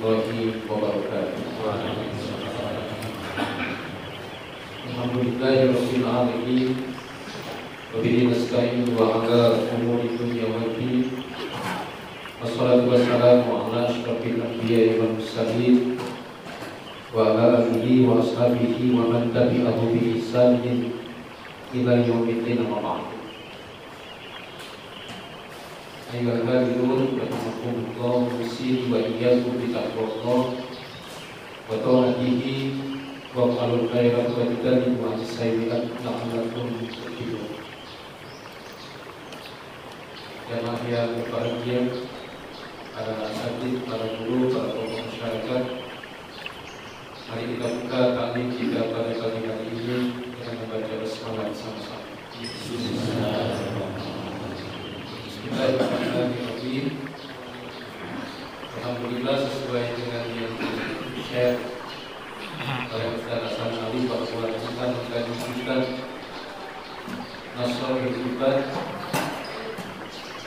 warahmatullahi wabarakatuh. Alhamdulillahirabbil alamin. Wa bihi nasta'in wa ala umuri dunya waddin. Wassalatu wassalamu ala asyrafil anbiya'i wal mursalin wa ala alihi wa ashabihi wa man tabi'ahu bi ihsanin ila yaumiddin, amma ba'd. Ayyuhal hadirin rahimakumullah, usikum wa iyyakum bi taqwallah wa ta'atihi wa qalul khairat wa tadani wa sayyi'at la'allakum tuflihun. Jamaah yang berbahagia, para asatidz, para guru, para tokoh masyarakat, mari kita buka taklim kita pada pagi hari ini dengan membaca basmalah sama-sama. Bismillahirrahmanirrahim. Alhamdulillah, sesuai dengan yang di-share oleh Ustaz Hasan Ali bahwa kita mengkajikan Nasrul Hibat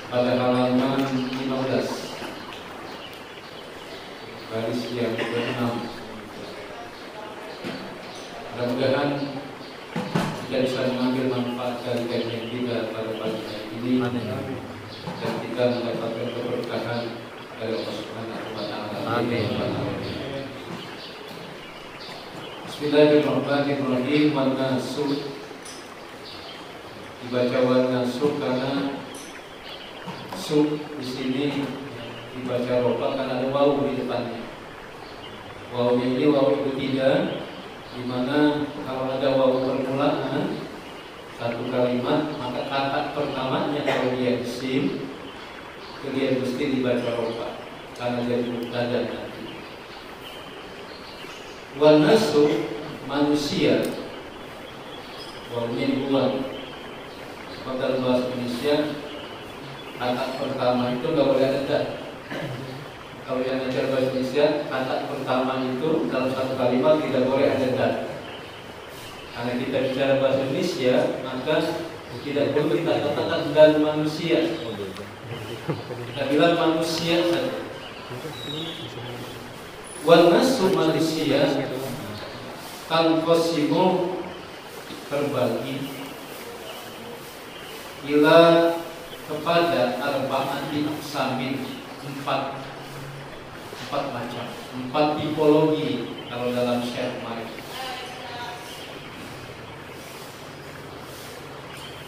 pada halaman 15 baris yang ke-6. Mudah-mudahan kita bisa mengambil manfaat dari kajian kita pada pagi hari ini dan kita mendapatkan keberkahan dari Allah Subhanahu wa taala. Amin. Bismillahirrahmanirrahim. Wan nasr, dibaca wan nasr karena sub di sini dibaca rofa karena ada wawu di depannya. Wawu ini wawu ketiga, di mana kalau ada wawu permulaan satu kalimat, maka kata pertamanya kalau dia isim, dia mesti dibaca rofa karena jadi mubtada nanti. Wan nasr, manusia, wawunya dibuang. Sebab dalam bahasa Indonesia kata pertama itu nggak boleh ada dan. Kalau yang ajar bahasa Indonesia, kata pertama itu dalam satu kalimat tidak boleh ada dan. Karena kita bicara bahasa Indonesia, maka tidak boleh kita katakan dan manusia. Kita bilang manusia saja. Wan nasr, manusia, tanqasimu, terbagi ila kepada arba'ati aqsamin, empat macam, empat tipologi kalau dalam syarh kemarin.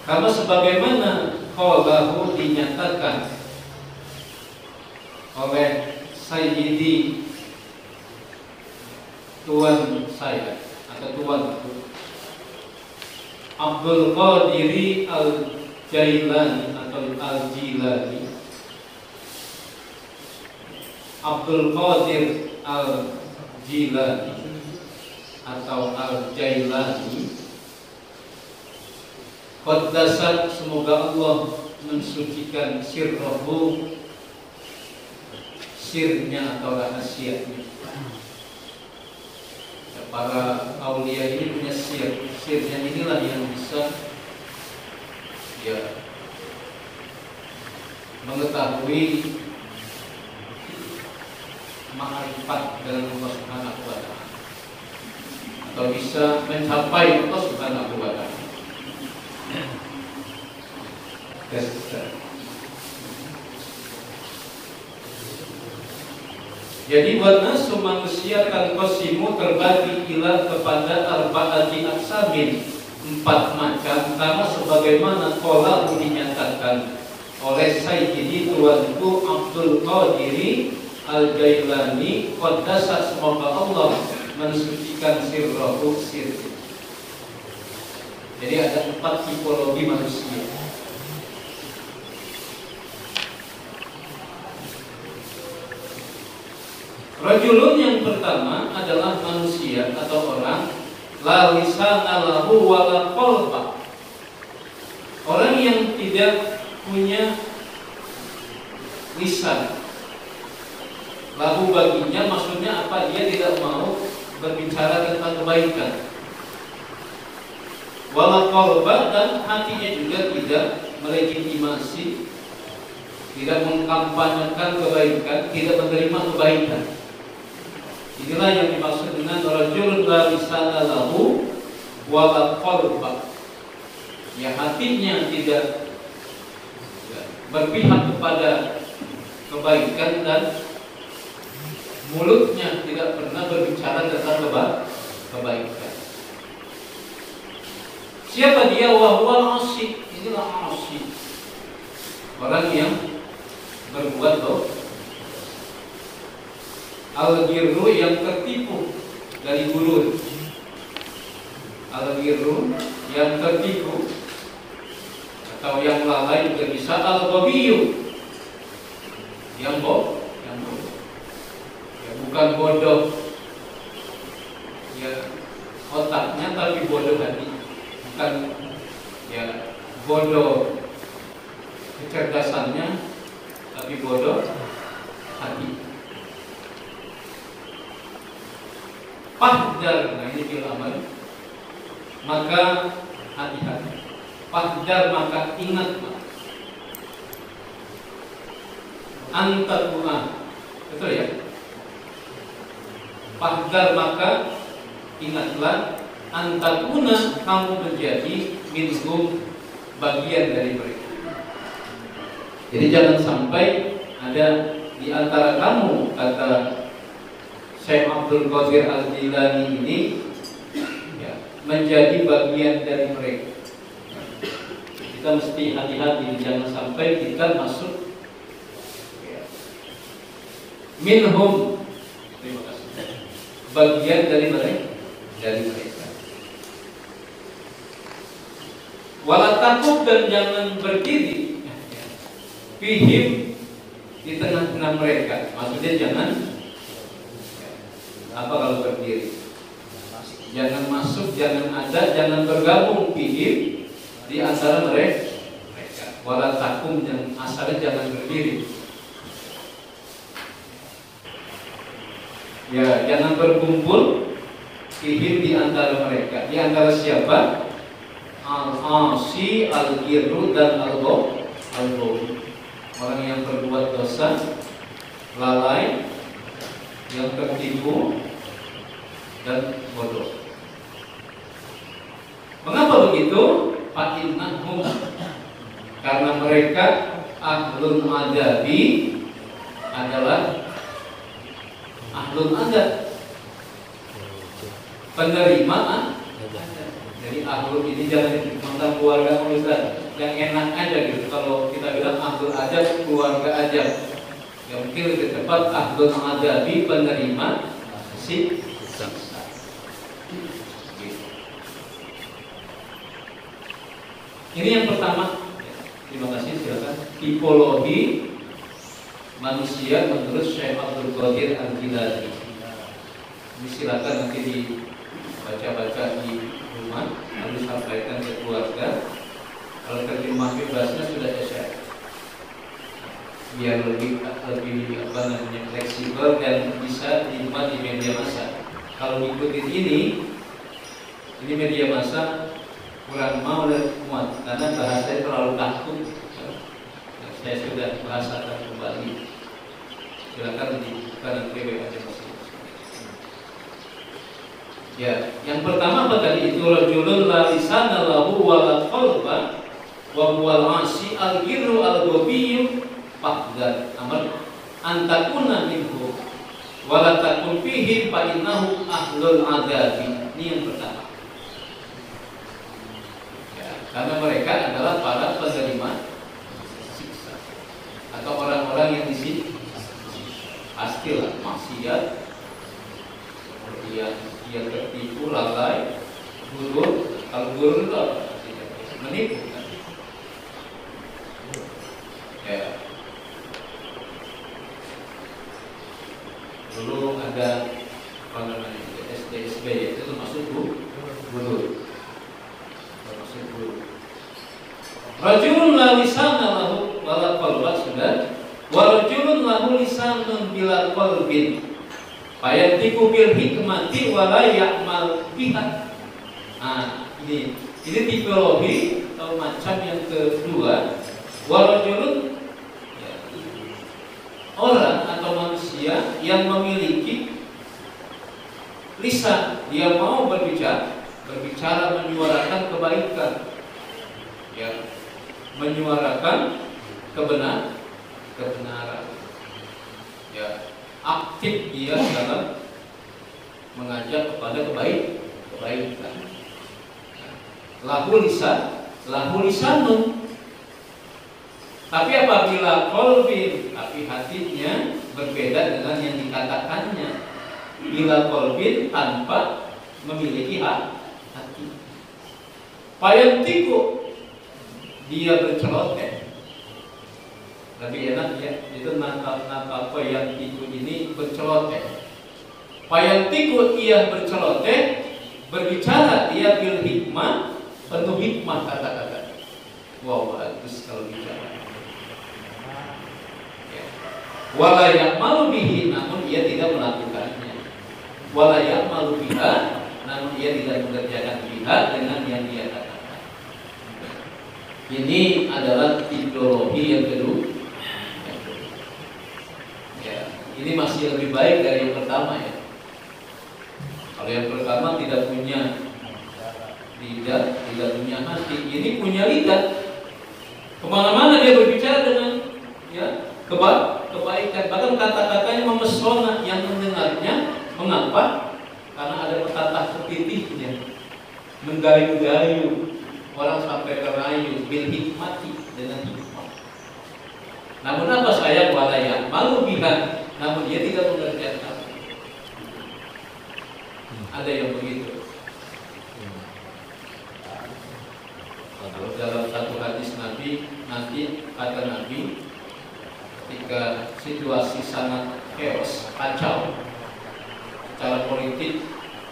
Karena sebagaimana qalahu dinyatakan oleh Sayyidi, tuan saya atau tuanku, Abdul Qadiri Al-Jailani atau Al-Jilani, Abdul Qadir Al-Jilani atau Al-Jailani, qaddasat, semoga Allah mensucikan sirruhu, sirnya atau rahasianya. Para aulia ini punya sir, sirnya inilah yang bisa mengetahui ma'rifat dengan Allah Subhanahu wa taala, atau bisa mencapai Allah Subhanahu wa taala. Jadi wanasum, manusia kan qasimu, terbagi ila kepada arba'ati aqsamin, empat macam, karena sebagaimana qala dinyatakan oleh Sayyidi, tuanku Abdul Qadiri Al-Jailani, qaddasat, semoga Allah mensucikan sirruhu, sirri. Jadi ada empat tipologi manusia. Rajulun, yang pertama adalah manusia atau orang la lisana lahu wa la qalba, orang yang tidak punya lisan. Lahu baginya, maksudnya apa? Dia tidak mau berbicara tentang kebaikan. Wala qalba, dan hatinya juga tidak melegitimasi, tidak mengkampanyekan kebaikan, tidak menerima kebaikan. Inilah yang dimaksud dengan rajulun la lisana lahu wa la qalba. Ya, hatinya tidak berpihak kepada kebaikan dan mulutnya tidak pernah berbicara tentang kebaikan. Siapa dia? Wa huwal asi. Inilah asi. Orang yang berbuat dosa. Al-ghirru yang tertipu dari gurur. Al-ghirru yang tertipu atau yang lalai juga bisa. Al-ghabiyyu yang bodoh. Ya, bukan bodoh ya otaknya, tapi bodoh hati. Bukan ya bodoh kecerdasannya, tapi bodoh hati. Fahdar, nah ini fil amal, maka hati-hati. Fahdar, maka ingat. Antakuna, betul ya? Fahdar, maka ingatlah. Antakuna, kamu menjadi minhum, bagian dari mereka. Jadi jangan sampai ada di antara kamu, kata Syekh Abdul Qadir Al-Jilani ini, ya, menjadi bagian dari mereka. Kita mesti hati-hati, jangan sampai kita masuk ya, minhum, terima kasih, bagian dari mereka. Wala takut, dan jangan berdiri fihim, di tengah-tengah mereka. Maksudnya jangan apa kalau berdiri? Jangan masuk, jangan ada, jangan bergabung fihim, di antara mereka. Wala takum, yang asalnya jangan berdiri. Ya, jangan berkumpul fihim, di antara mereka. Di antara siapa? Al-asi, al-ghirru, dan al-ghawi. Orang yang berbuat dosa, lalai, yang tertipu, dan bodoh. Mengapa begitu? Fa'innahum, karena mereka ahlul adabi, adalah ahlul adab, penerima adab. Jadi ahlul ini jangan tentang keluarga Ustaz, yang enak aja gitu. Kalau kita bilang ahlul adab, keluarga aja, ya mungkin lebih tepat ahlul adabi, penerima siksa. Ini yang pertama. Terima kasih, silakan. Tipologi manusia menurut Syekh Abdul Qadir Al-Jilani. Ini silakan nanti dibaca-baca di rumah, lalu sampaikan ke keluarga. Kalau terjemah bebasnya sudah saya, biar lebih fleksibel dan bisa dimuat di media massa. Kalau ngikutin ini media massa kurang mau dan muat karena bahasanya terlalu kaku. Saya sudah bahasakan kembali. Silakan dibuka dan baca masing-masing. Ya, yang pertama apa tadi itu? Rajulun la lisana lahu wa la qalba wa huwal asi al-ghirru al-ghabiyyu fahdar amr antakuna minhu wa la takun fihi fa innahu ahlul adabi. Ini yang pertama. Karena mereka adalah para penerima siksa atau orang-orang yang disiksa. Pastilah maksiat, kemudian dia tertipu, lalai, gurur. Kalau gurur itu apa? Menipu kan? Ya. Dulu ada apa namanya SDSB, itu termasuk gurur. Rajulun la lisana lahu wala qalba, sudah. Wa rajulun lahu lisanun bila qalbin fayantiqu bil hikmati wa la ya'mal biha. Nah, ini tipologi atau macam yang kedua. Wa rajulun, ya, orang atau manusia yang memiliki lisan, dia mau berbicara menyuarakan kebaikan, ya, menyuarakan kebenaran, ya, aktif dia dalam mengajak kepada kebaikan. Lahu lisanun. Tapi apabila qalbin, tapi hatinya berbeda dengan yang dikatakannya. Bila qalbin tanpa memiliki hati. Payantiku, dia berceloteh. Lebih enak ya, itu nata payantiku ini berceloteh. Payantiku ia berceloteh, berbicara dia bil hikmah, penuh hikmah kata-kata. Wow, bagus kalau bicara. Ya. Wala ya'malu bihi, namun ia tidak melakukannya. Wala ya'malu biha, namun ia tidak mengerjakan biha dengan yang dia katakan. Ini adalah ideologi yang kedua. Ya, ini masih lebih baik dari yang pertama ya. Kalau yang pertama tidak punya lidah, tidak punya hati, ini punya lidah. Kemana-mana dia berbicara dengan ya kebaikan, bahkan kata-katanya memesona yang mendengarnya. Mengapa? Karena ada pepatah sepitihnya, menggayu-gayu orang sampai terayu, bil hikmati, dengan hikmah. Namun apa sayang, walaya malu bihan, namun dia tidak mengerjakan. Ada yang begitu. Kalau dalam satu hadis Nabi, nanti kata Nabi, ketika situasi sangat chaos, kacau, secara politik,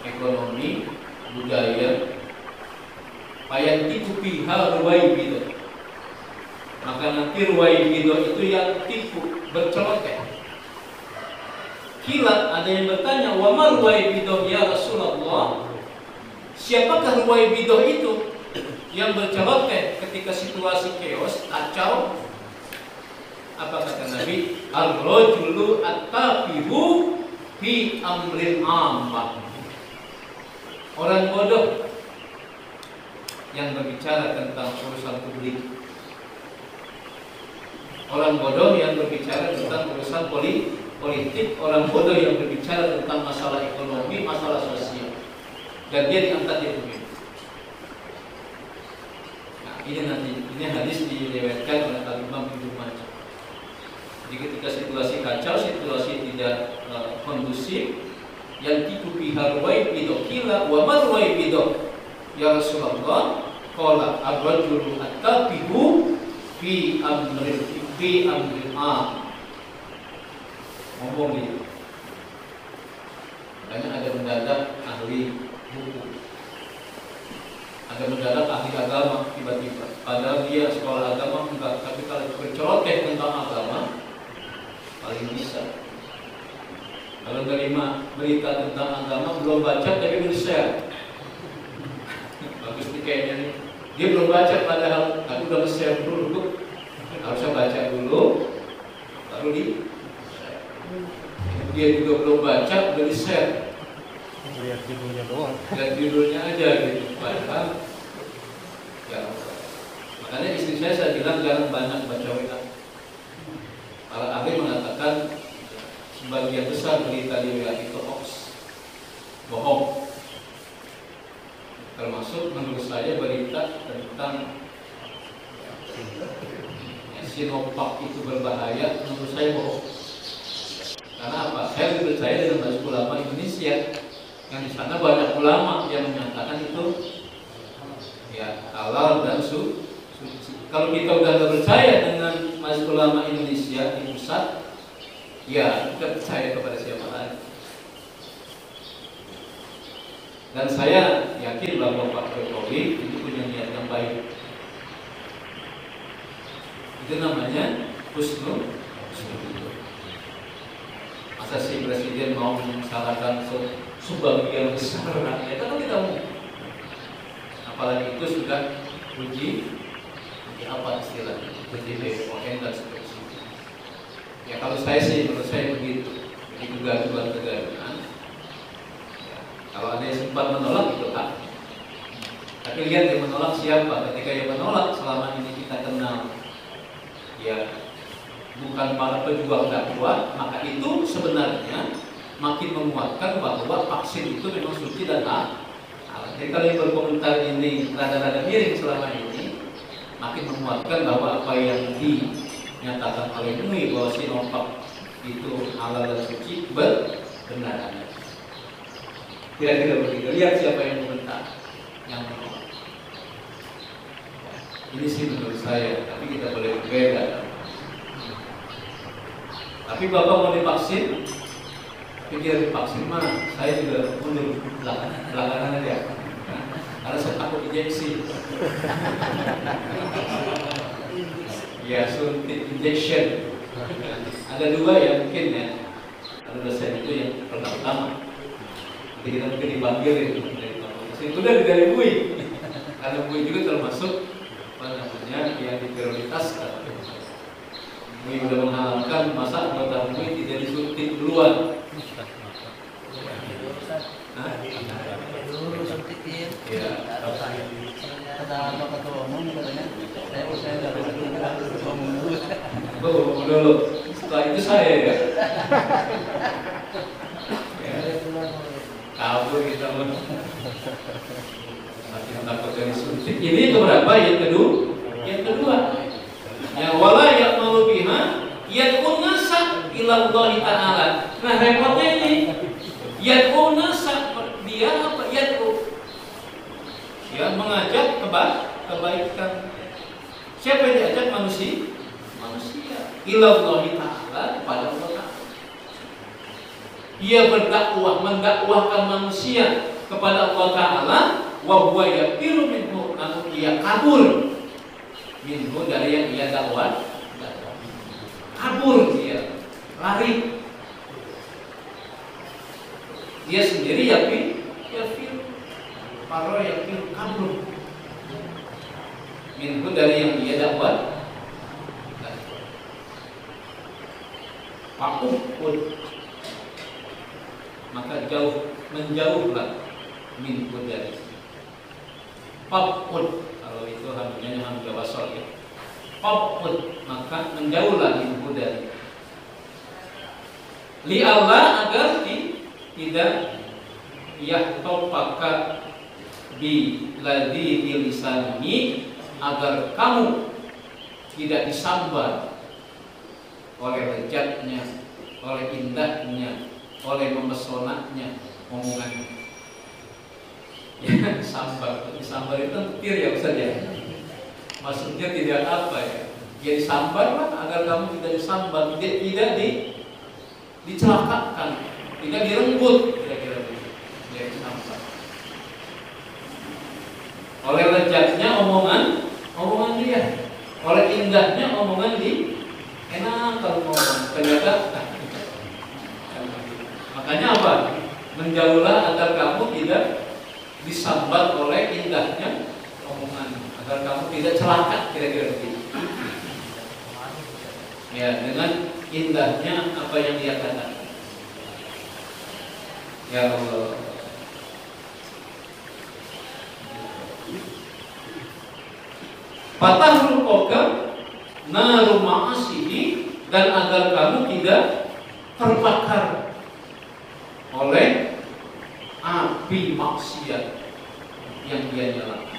ekonomi, budaya, payantiku biha ruwaibido, maka nanti ruwaibido itu yang tipu, berceloteh. Kila, ada yang bertanya, wa ma ruwaibido ya Rasulullah, siapakah ruwaibido itu yang berceloteh ketika situasi chaos, kacau? Apa kata Nabi? Ar-rajulu at-tafihu fi amril ammah. Orang bodoh yang berbicara tentang urusan publik. Orang bodoh yang berbicara tentang urusan politik. Orang bodoh yang berbicara tentang masalah ekonomi, masalah sosial. Dan dia diangkat jadi pemimpin. Nah, ini hadis diriwayatkan oleh Al-Imam Ibnu Majah. Jadi ketika situasi kacau, situasi tidak kondusif, yang tipu biha ruwaibido, kila wa ma ruwaibido ya Rasulullah, qala ar-rajulu at-tabihu fi amril am. Ngomong dia. Makanya ada mendadak ahli hukum, ada mendadak ahli agama tiba-tiba. Padahal dia sekolah agama enggak, tapi kalau berceloteh tentang agama paling bisa. Kalau terima berita tentang agama belum baca tapi share. Bagus nih kayaknya nih. Dia belum baca padahal aku udah share dulu. Harusnya baca dulu baru di share. Dia juga belum baca udah di share. Lihat judulnya doang. Lihat judulnya aja gitu. Padahal ya. Makanya istri saya bilang jangan banyak baca WA. Para ahli mengatakan sebagian besar berita di WA itu hoax, bohong. Termasuk menurut saya berita tentang Sinovac itu berbahaya, menurut saya bohong. Karena apa? Saya percaya dengan Majelis Ulama Indonesia, yang di sana banyak ulama yang menyatakan itu ya halal dan suci. Kalau kita udah nggak percaya dengan Majelis Ulama Indonesia di pusat, ya kita percaya kepada siapa lagi. Dan saya yakin bahwa Pak Jokowi itu punya niat yang baik. Itu namanya husnul. Masa si presiden mau mensalahkan sebagian besar rakyat? Kan tidak mungkin. Apalagi itu sudah uji apa istilahnya, uji BPOM dan seterusnya. Ya kalau saya sih, menurut saya begitu. Jadi kegaduhan. sempat menolak itu hak. Tapi lihat dia menolak siapa. Ketika dia menolak, selama ini kita kenal ya bukan para pejuang dakwah, maka itu sebenarnya makin menguatkan bahwa vaksin itu memang suci dan halal. Jadi kalau yang berkomentar ini rada-rada miring selama ini, makin menguatkan bahwa apa yang dinyatakan oleh MUI bahwa Sinovac itu halal dan suci benar. Kira-kira begitu. Lihat siapa yang komentar, yang menolak. Ini sih menurut saya, tapi kita boleh berbeda. Tapi Bapak mau divaksin, pikir divaksin mah, saya juga mundur belakangan aja. Karena saya takut injeksi. Ya, suntik injection. Ada dua ya mungkin ya. Ada dosen itu yang pertama. Jadi kita mungkin dipanggil itu dari fakultas. Itu dari MUI. Karena MUI juga termasuk apa namanya yang diprioritaskan. MUI sudah menghalalkan masa anggota MUI tidak disuntik duluan. Ya, kata ketua umum katanya saya dulu. Setelah itu saya ya. Kabur kita makin takut dari suntik. Ini keberapa? Yang kedua. Yang wala ya'malu biha yad'un nasa ila Allah Ta'ala. Nah, repotnya ini yad'un nasa, dia apa? Yad'u, ya, mengajak kebaikan. Siapa yang diajak? Manusia. Ila Allah Ta'ala, kepada Allah Ta'ala. Ia berdakwah, mendakwahkan manusia kepada Allah Ta'ala. Wa huwa yafiru minhu, namun ia kabur minhu, dari yang ia dakwah. Kabur dia, lari. Dia sendiri yafiru, paro yafiru, kabur minhu, dari yang ia dakwah. Pakupun, maka menjauhlah minhu dari. Pakupun, kalau itu hamzahnya hamzah wasal ya. Pakupun, maka menjauhlah minhu dari. Li Allah, agar tidak yahtopaka bi ladhi lisanihi, agar kamu tidak disambar oleh lezatnya, oleh indahnya, oleh memesonanya omongannya. Ya, disambar itu kan petir ya Ustaz ya. Maksudnya tidak apa ya? Ya disambar lah, agar kamu tidak disambar, tidak dicelakakan, tidak direnggut, kira-kira begitu. Ya disambar. Oleh lezatnya omongan dia, oleh indahnya omongan dia. Enak kalau ngomong, ternyata makanya apa? Menjauhlah agar kamu tidak disambat oleh indahnya omongan, agar kamu tidak celaka, kira-kira begitu. Ya, dengan indahnya apa yang dia katakan. Ya Allah. Fatahul qokam naru ma'asihi, dan agar kamu tidak terbakar oleh api maksiat yang dia nyalakan.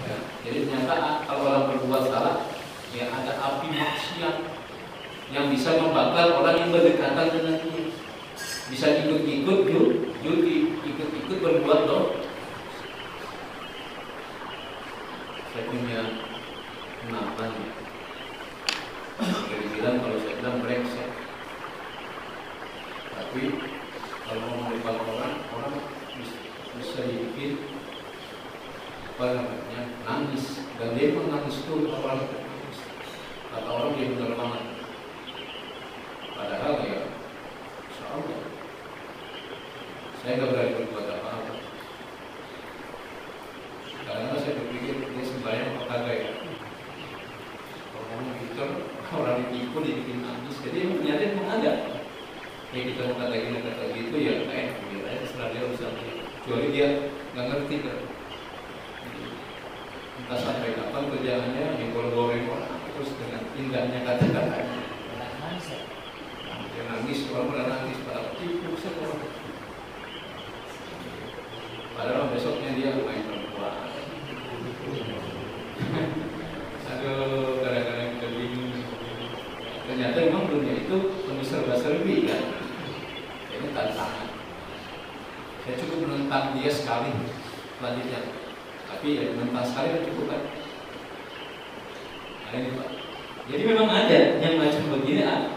Ya, jadi ternyata kalau orang berbuat salah, ya ada api maksiat yang bisa membakar orang yang berdekatan dengan dia. Bisa ikut-ikut ikut-ikut berbuat dosa. Saya punya kenalan ya. Jadi bilang, kalau saya bilang brengsek. Tapi kalau mau depan orang bisa dibikin apa namanya, nangis. Dan dia pun nangis tuh, orang nangis. Kata orang dia benar banget. Padahal ya, insya Allah saya nggak berani berbuat apa-apa. Karena saya berpikir dia sebenarnya apa kagak ya. Kalau ngomong gitu, orang ditipu, dibikin nangis. Jadi ternyata memang ada. Ya kita mau kata gini kata gitu ya kayak setelah dia urusan dia. Kecuali dia nggak ngerti kan. Entah sampai kapan kerjaannya digoreng orang terus dengan indahnya kata-kata. Dia nangis, orang pernah nangis pada tipu sekolah. Padahal besoknya dia main perempuan. Aduh, kadang-kadang kita bingung. Ternyata memang dunia itu penuh serba-serbi kan. Ini tantangan. Saya cukup menentang dia sekali selanjutnya. Tapi ya menentang sekali kan cukup kan. Ada ini Pak. Jadi memang ada yang macam begini ada.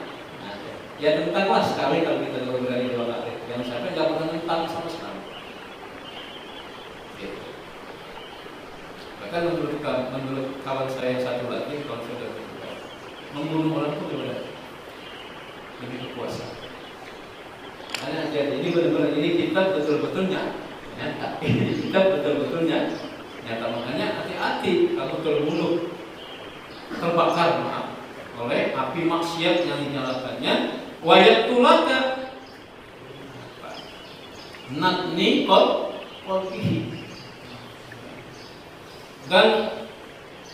Ya tentanglah sekali kalau kita nggak berani dua kali. Yang sampai nggak pernah tentang sama sekali. Gitu. Bahkan menurut kawan saya yang satu lagi, kalau sudah berbuat, membunuh orang itu benar lebih berkuasa. Karena jadi ini benar-benar ini kita betul-betul nyata. Ini kita betul-betul nyata. Makanya hati-hati kalau terbunuh terbakar oleh api maksiat yang dinyalakannya. Wajat tulaka natni kolpihi. Dan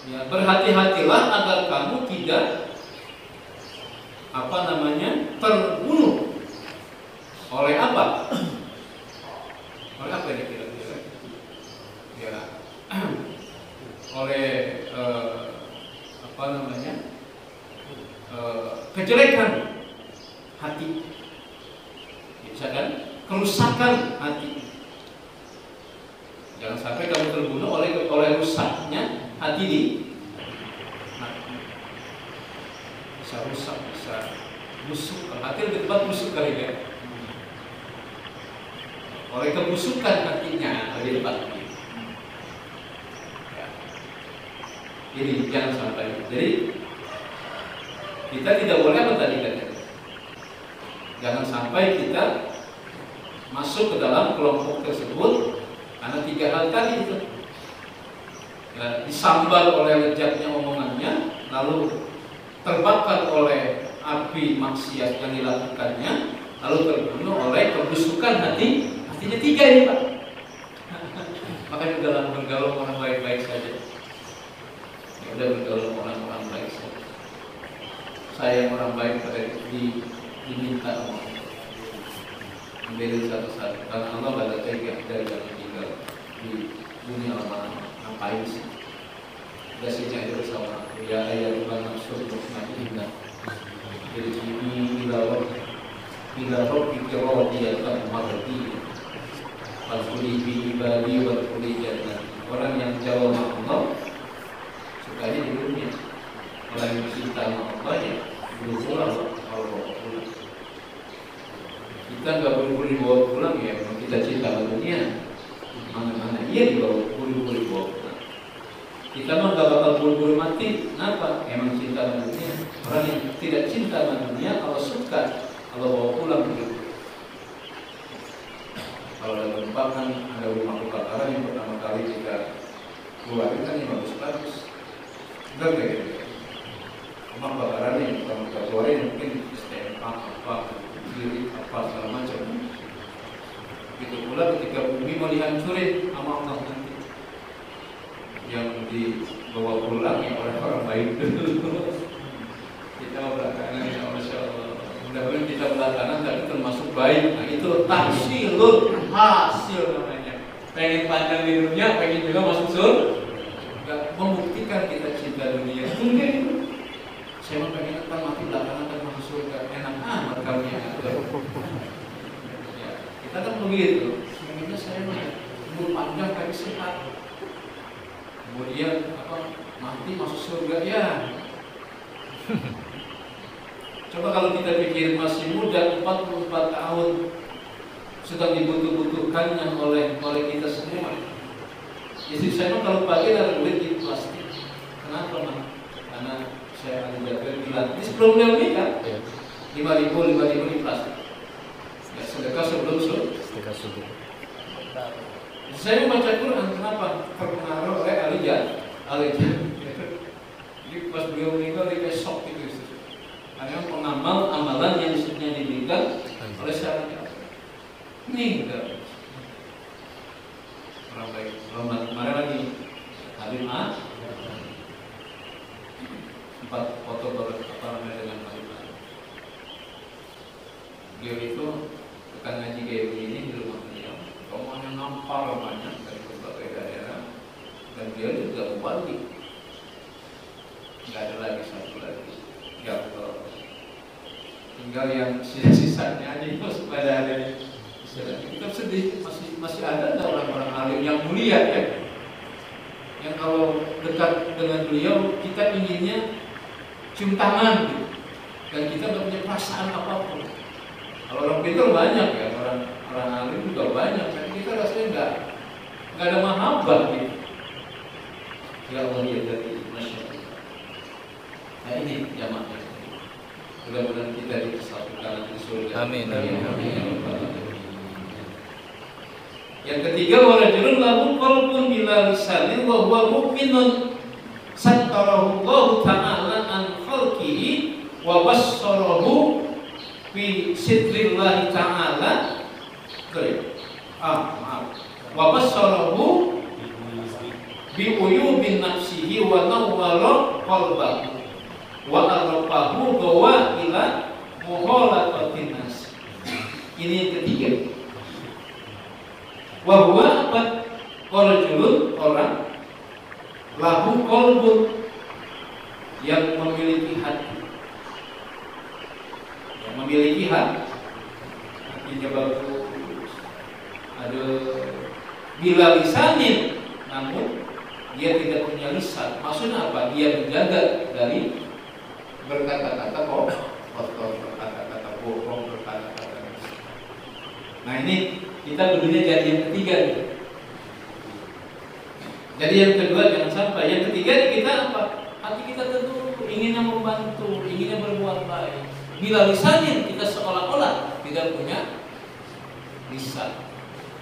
ya, berhati-hatilah agar kamu tidak terbunuh oleh apa? Oleh apa ini kira-kira? Ya, oleh kejelekan hati, misalkan kerusakan hati. Jangan sampai kamu terbunuh oleh rusaknya hati di bisa rusak, bisa busuk. Hati lebih tepat busuk kali ya. Oleh kebusukan hatinya lebih tepat. Ya. Jadi jangan sampai. Jadi kita tidak boleh apa tadi katanya. Jangan sampai kita masuk ke dalam kelompok tersebut. Karena tiga hal tadi itu ya, disambal oleh lezatnya omongannya, lalu terbakar oleh api maksiat yang dilakukannya, lalu terbunuh oleh kebusukan hatinya tiga ini Pak. Makanya dalam bergaul orang baik-baik saja. Ya udah bergaul orang baik saja. Saya yang orang baik pada diminta Allah ambil satu-satu karena Allah gak ada tega dari yang tinggal di dunia lama-lama. Ngapain sih? Dasarnya itu bersama ya ayat Tuhan maksud mutmainnah bila roh pikirah dia akan mengerti al-kuli bi ibadi wal-kuli jannah. Orang yang jauh sama Allah sukanya di dunia. Orang yang cinta sama Allah ya belum pulang Allah. Kita nggak buru-buru dibawa pulang ya, kalau kita cinta sama dunia, mana-mana iya dibawa buru-buru dibawa pulang. Kita mah nggak bakal buru-buru mati. Kenapa? Emang cinta sama dunia. Orang yang tidak cinta sama dunia, kalau suka, kalau bawa pulang begitu. Kalau ada tempat kan ada rumah kebakaran yang pertama kali kita keluarin kan yang bagus-bagus. Benar nggak gitu? Rumah kebakaran yang pertama kita keluarin mungkin STNK apa diri apa segala macam. Begitu pula ketika bumi mau dihancurin sama Allah nanti, yang dibawa pulang ya orang-orang baik dulu. Kita belakangan ya Masya Allah. Mudah-mudahan kita belakangan tapi termasuk baik. Nah itu tahsilul hasil namanya. Pengen panjang di dunia, pengen juga masuk surga. Membuktikan kita cinta dunia. Enggak itu. Saya mau pengen mati belakangan dan masuk surga. Enak amat kami yang ada. Ya, kita kan begitu. Sebenarnya saya umur panjang tapi sehat. Kemudian mati masuk surga ya. Coba kalau kita pikir masih muda 44 tahun sedang dibutuh-butuhkannya oleh kita semua. Istri saya kalau pagi ada duit di plastik. Kenapa Mas? Karena saya ada jaga bilang ini sebelum dia menikah 5.000 di plastik. Ya sedekah sebelum subuh. Saya membaca Quran, kenapa? Terpengaruh oleh Alijah. Jadi pas beliau meninggal dia kayak shock gitu. Karena pengamal amalan yang diberikan oleh syaratnya meninggal. Orang baik, orang kemarin lagi Habib A 4 foto apa namanya dengan Habib A. Beliau itu akan ngaji kayak begini di rumah beliau, rumahnya nampar banyak dari berbagai daerah, dan beliau juga balik. Nggak ada lagi satu lagi, ya Allah. Tinggal yang sisa-sisanya aja itu pada ada. Kita sedih, masih ada orang-orang alim yang mulia ya, yang kalau dekat dengan beliau kita inginnya cium tangan gitu, dan kita nggak punya perasaan apapun. Kalau orang pintar banyak ya, orang alim juga banyak, tapi kita rasanya nggak ada mahabbah gitu. Ya Allah ya dari Masya Allah. Nah ini jamaah. Mudah-mudahan kita disatukan di surga. Amin. Yang ketiga, warajulun lahu qalbun bila lisanin wa huwa mu'minun sattarahu Allah ta'ala an khalqihi wa bassarahu fi sidrillah ta'ala. Wa bassarahu bi uyubin nafsihi wa nawwara qalbahu wa arfahu gawa ila muhalatatin nas. Ini yang ketiga. Wa huwa apa? Rajulun, orang lahu qalbun, yang memiliki hati. Yang memiliki hati, hatinya bagus. Ada bila lisanin, namun dia tidak punya lisan. Maksudnya apa? Dia menjaga dari berkata-kata kotor, berkata-kata bohong, berkata-kata. Nah ini kita dulunya jadi yang ketiga nih. Jadi yang kedua jangan sampai. Yang ketiga kita apa? Hati kita tentu inginnya membantu, inginnya berbuat baik. Bila lisannya kita seolah-olah tidak punya lisan.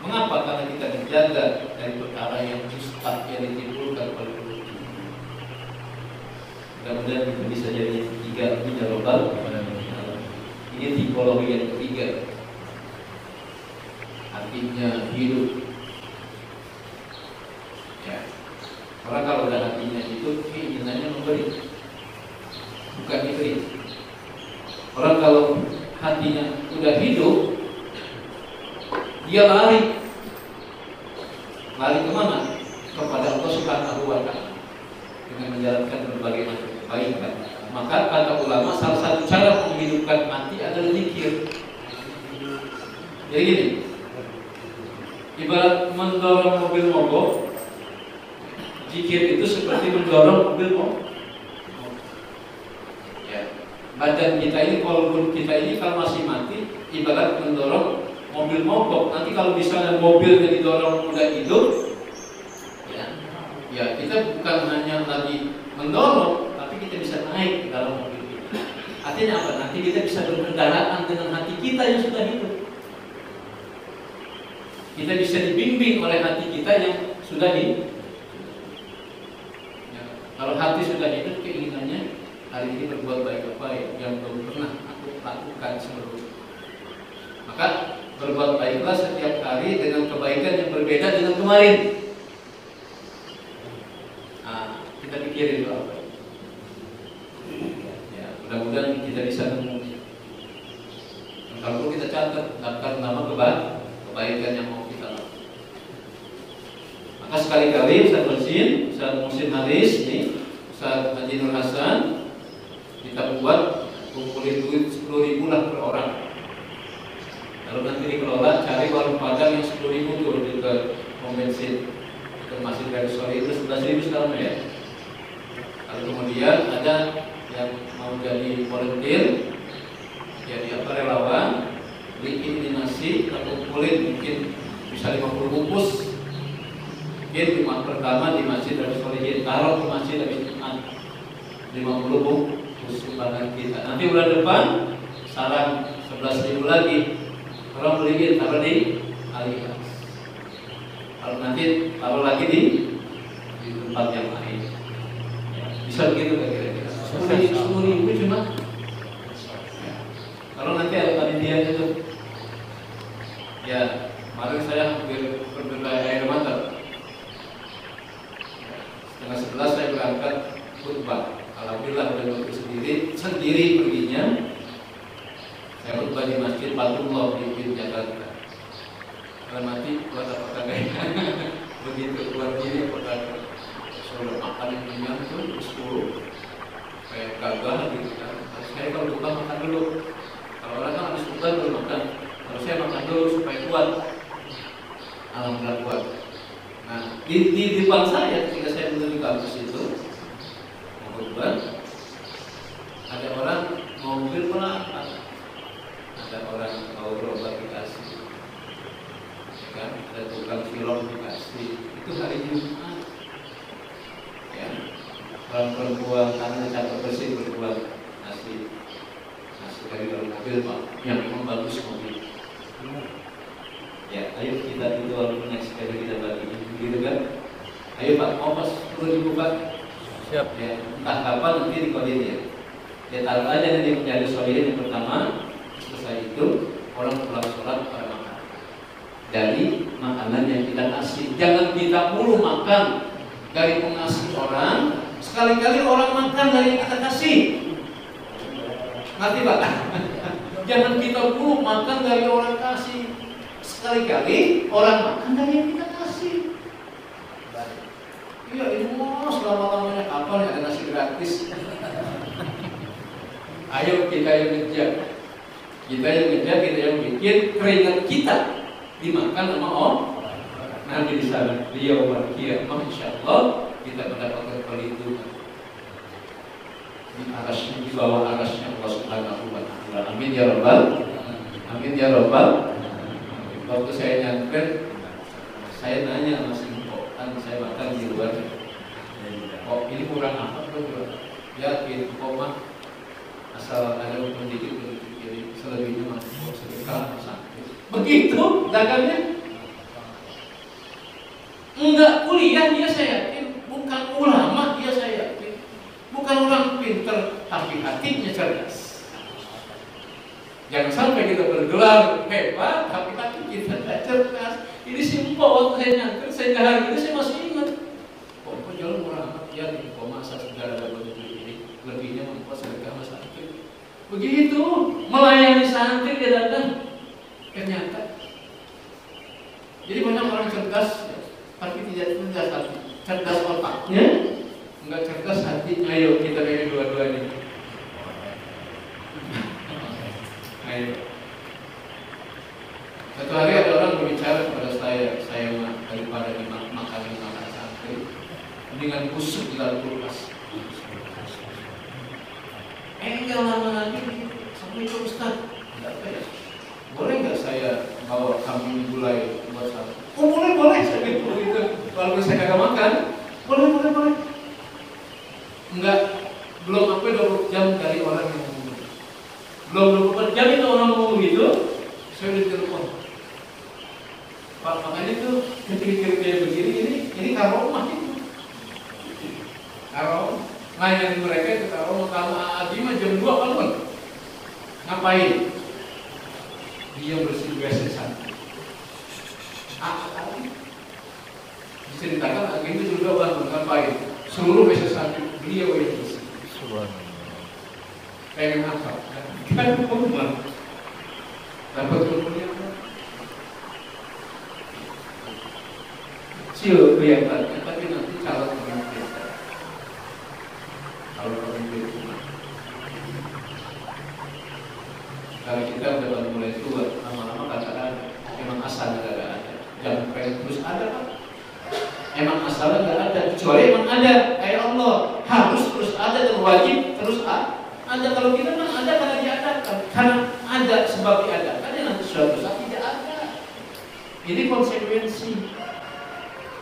Mengapa? Karena kita menjaga dari perkara yang mustahil yang ditimbulkan oleh mulut. Mudah-mudahan kita bisa jadi yang ketiga. Ini jawaban. Ini tipologi yang ketiga. Hatinya hidup. Ya. Orang kalau udah hatinya hidup, keinginannya memberi, bukan diberi. Orang kalau hatinya udah hidup, dia lari kemana? Kepada Allah Subhanahu wa Ta'ala dengan menjalankan berbagai macam kebaikan. Maka kata ulama, salah satu cara menghidupkan hati adalah zikir. Jadi gini, ibarat mendorong mobil mogok, zikir itu seperti mendorong mobil mogok. Ya, badan kita ini, kolbun kita ini kalau masih mati, ibarat mendorong mobil mogok. Nanti kalau misalnya mobilnya didorong udah hidup, ya kita bukan hanya lagi mendorong, tapi kita bisa naik ke dalam mobil kita. Artinya apa? Nanti kita bisa berkendaraan dengan hati kita yang sudah hidup. Kita bisa dibimbing oleh hati kita yang sudah hidup. Ya, kalau hati sudah hidup, keinginannya hari ini berbuat baik apa yang belum pernah aku lakukan sebelumnya. Maka berbuat baiklah setiap hari dengan kebaikan yang berbeda dengan kemarin. Nah, kita pikirin itu apa? Ya, mudah-mudahan kita bisa nemu. Kalau kita catat daftar nama kebaikan yang mau kita lakukan. Maka sekali-kali Ustaz Muhsin Haris nih, Ustaz Haji Nur Hasan, kita buat kumpulin duit 10.000 lah per orang. Lalu nanti dikelola, cari warung padang yang 10.000 tuh di ke pom bensin, ke masjid dari sore itu 11.000 sekarang ya. Lalu kemudian ada yang mau jadi volunteer, jadi apa, relawan, bikin ini nasi, kita kumpulin mungkin bisa 50 bungkus. Mungkin Jumat pertama di masjid dari sore, taruh di masjid dari Jumat 50 bungkus sumbangan kita. Nanti bulan depan saran 11.000 lagi. Orang beliin taruh di Aliyah. Kalau nanti taruh lagi di tempat yang lain. Ya, bisa begitu kira-kira. 10.000 cuma. Ya. Kalau nanti ada panitia itu Ya, kemarin saya hampir berderai air mata. Setengah 11 saya berangkat khutbah. Alhamdulillah udah waktu sendiri perginya. Saya khutbah di Masjid Fatullah di Jakarta. Kalau mati buat apa kagaknya? Begitu keluar diri apakah sudah makan yang kenyang itu 10 kayak gagah gitu kan. Saya kalau khutbah makan dulu. Kalau orang kan habis khutbah baru makan. Kalau saya makan dulu supaya kuat. Alhamdulillah kuat. Nah, di depan saya ketika saya menuju kampus itu mau khutbah, ada orang mau mobil pelan, ada orang mau berobat dikasih, ya kan? Ada tukang silong dikasih. Itu hari Jumat. Ya, orang perempuan karena catat bersih berbuat nasi dari dalam mobil Pak, yang memang bagus mobil. Ya, ayo kita itu walaupun naik sepeda kita bagi, gitu kan? Ayo Pak, ongkos perlu dibuka. Siap. Ya, entah kapan nanti dikodin ya. Ya taruh aja nanti menjadi solihin yang pertama. Selesai itu orang pulang sholat pada makan dari makanan yang kita kasih. Jangan kita mulu makan dari pengasih orang. Sekali-kali orang makan dari yang kita kasih. Nanti Pak. Jangan kita mulu makan dari orang kasih. Sekali-kali orang makan dari yang kita kasih. Iya, ini mau selama-lamanya kapan ya ada nasi gratis? Ayo kita yang ngejar. Kita yang ngejar, kita yang bikin keringat kita dimakan sama orang. Nanti di sana beliau berkira, insya Allah kita mendapatkan perlindungan di arasnya, di bawah arasnya Allah Subhanahu wa Ta'ala. Amin ya Rabbal. Amin ya Rabbal. Waktu saya nyampe, saya nanya sama si Mpok, kan saya makan di luar. Oh, ini kurang apa tuh? Ya, gitu mah asal ada untung dikit, jadi selebihnya masuk sedekah sakit. Begitu dagangnya. Enggak kuliah dia, saya yakin. Bukan ulama dia, saya yakin. Bukan orang pinter, tapi hatinya cerdas. Jangan sampai kita bergelar hebat, tapi hati kita tidak cerdas. Ini simpel waktu saya nyangkut, saya hari ini saya masih ingat. Kok jual murah amat ya, kok masa segala ada begitu ini, lebihnya membuat sedekah santri. Begitu melayani santri dia datang, ternyata. Jadi banyak orang cerdas, tapi tidak cerdas hati. Cerdas otaknya, enggak cerdas hatinya. Ayo kita pilih dua-duanya. Ayo. Satu hari ada orang berbicara kepada saya mah daripada makan santri, mendingan busuk di dalam kulkas. Enggak lama lagi, Assalamualaikum Ustaz. Boleh nggak saya bawa kambing gulai buat santri? Oh boleh, saya gitu. Kalau saya kagak makan, boleh. Enggak, belum sampai 20 jam dari orang yang ngomong. Belum 24 jam itu orang ngomong gitu, saya udah telepon. Pak, makanya tuh ketika kayak begini, ini karomah itu. Karomah, ngajarin mereka itu karomah. Kalau Adi mah jam 2 bangun. Ngapain? Dia bersih WC santri. Diceritakan Adi itu juga bangun. Ngapain? Seluruh WC santri beliau yang bersih. Pengen apa? Kan rumah. Dapat ilmunya apa? Kecil kelihatannya, tapi nanti calon pemimpin. Kalau pemimpin rumah. Kalau kita udah mulai tua, lama-lama kata ada. Emang asalnya gak ada. Jangan pengen terus ada Pak. Emang asalnya gak ada. Kecuali emang ada. Kayak Allah harus terus ada dan wajib terus ada. Kalau kita kan ada karena diadakan. Karena ada sebab diadakan, ya nanti suatu saat tidak ada. Ini konsekuensi.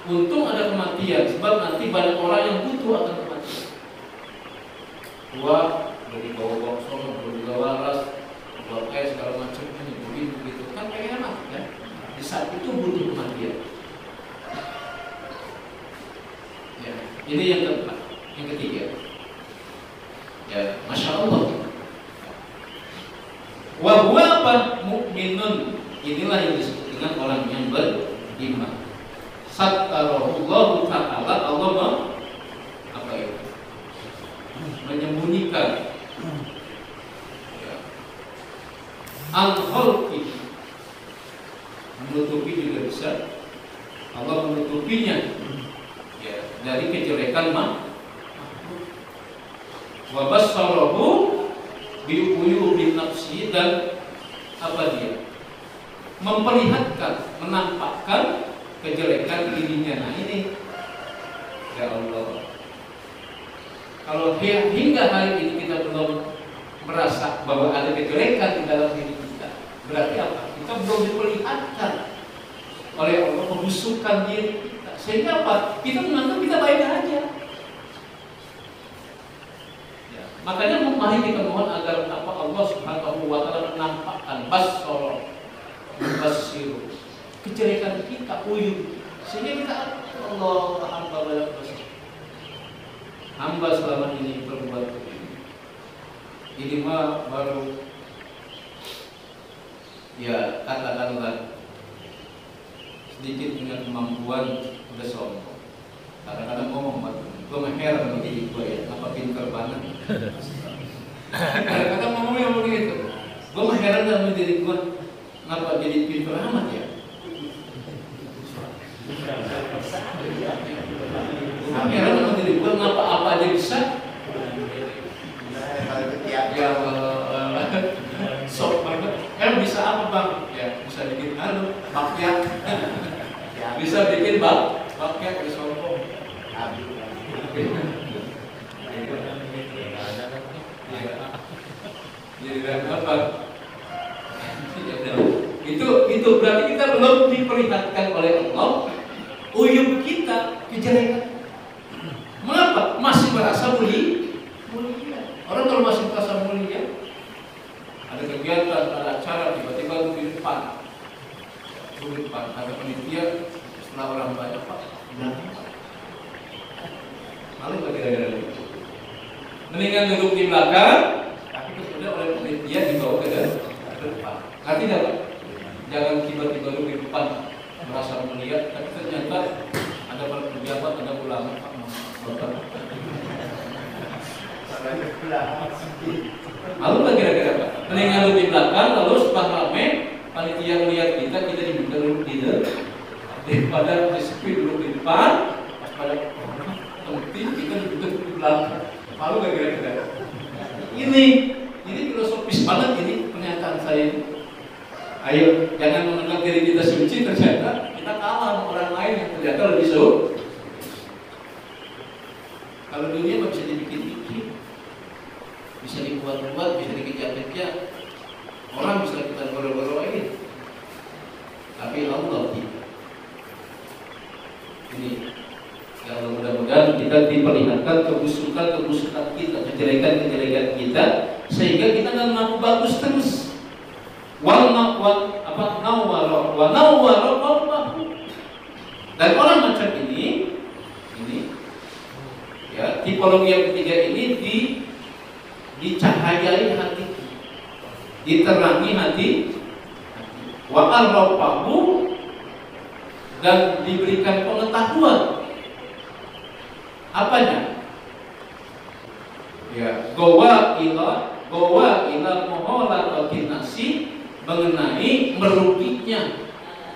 Untung ada kematian, sebab nanti banyak orang yang butuh akan kematian. Tua, udah dibawa sono, belum dibawa waras, buat kayak segala macam ini, begitu. Kan kayak enak ya. Di saat itu butuh kematian. Ya, ini yang keempat, yang ketiga. Ya, masya Allah. Wa huwa apa? Mukminun Inilah yang disebut dengan orang yang beriman. Sattarahullahu ta'ala, Allah apa itu? Menyembunyikan ya. Al-khalqi, menutupi juga bisa. Allah menutupinya ya, dari kejelekan wa bassarahu bi uyubi nafsi, dan apa dia? Memperlihatkan, menampakkan kejelekan dirinya. Nah ini ya Allah, kalau hingga hari ini kita belum merasa bahwa ada kejelekan di dalam diri kita, berarti apa? Kita belum diperlihatkan oleh Allah kebusukan diri kita, sehingga apa? Kita menganggap kita baik aja. Ya, makanya mari kita mohon agar apa Allah Subhanahu wa taala menampakkan basiru kejelekan kita, uyub, sehingga kita Allah hamba selama ini berbuat ini mah baru ya katakanlah sedikit punya kemampuan udah sombong. Kadang-kadang ngomong gue mengheran sama diri gue ya, apa pintar banget. Kadang-kadang ngomongnya begitu, gue mengheran sama diri gue, ngapa jadi pintar amat ya. Mengheran sama diri gue, ngapa apa aja bisa. Ya sok banget. Bisa apa bang? Ya bisa bikin bakyak. Bisa bikin bakyak di sombong. Jadi apa? Itu berarti kita belum diperlihatkan oleh Allah uyub kita, kejelekan. Mengapa? Masih merasa mulia. Orang kalau masih merasa mulia, ada kegiatan, ada acara, tiba-tiba lu di depan, ada panitia, setelah orang banyak Pak, malu nggak kira-kira itu? Mendingan duduk di belakang, tapi kemudian oleh panitia dibawa ke depan. Ngerti nggak Pak? Jangan tiba-tiba duduk di depan merasa mulia, tapi ternyata ada para pejabat, ada ulama Pak, malu nggak kira-kira Pak? Mendingan duduk di belakang, lalu setelah rame panitia melihat kita duduk di daripada disiplin duduk di depan, pas pada penting kita duduk di belakang. Malu nggak kira-kira? Ini filosofis banget ini pernyataan saya ini. Ayo, jangan menganggap diri kita suci, ternyata kita kalah sama orang lain yang ternyata lebih suci. Kalau dunia nggak bisa dibikin-bikin, bisa dibuat-buat, bisa dikejar-kejar, orang bisa kita goro-goroin, tapi Allah tidak. Ini ya Allah, mudah-mudahan kita diperlihatkan kebusukan kita, kejelekan kita, sehingga kita nggak mengaku bagus terus. Dan orang macam ini ya, tipologi yang ketiga ini dicahayai hati, diterangi hati, wa arrafahu, dan diberikan pengetahuan. Apanya? Ya, gowa ila muhalatin nasi, mengenai meruginya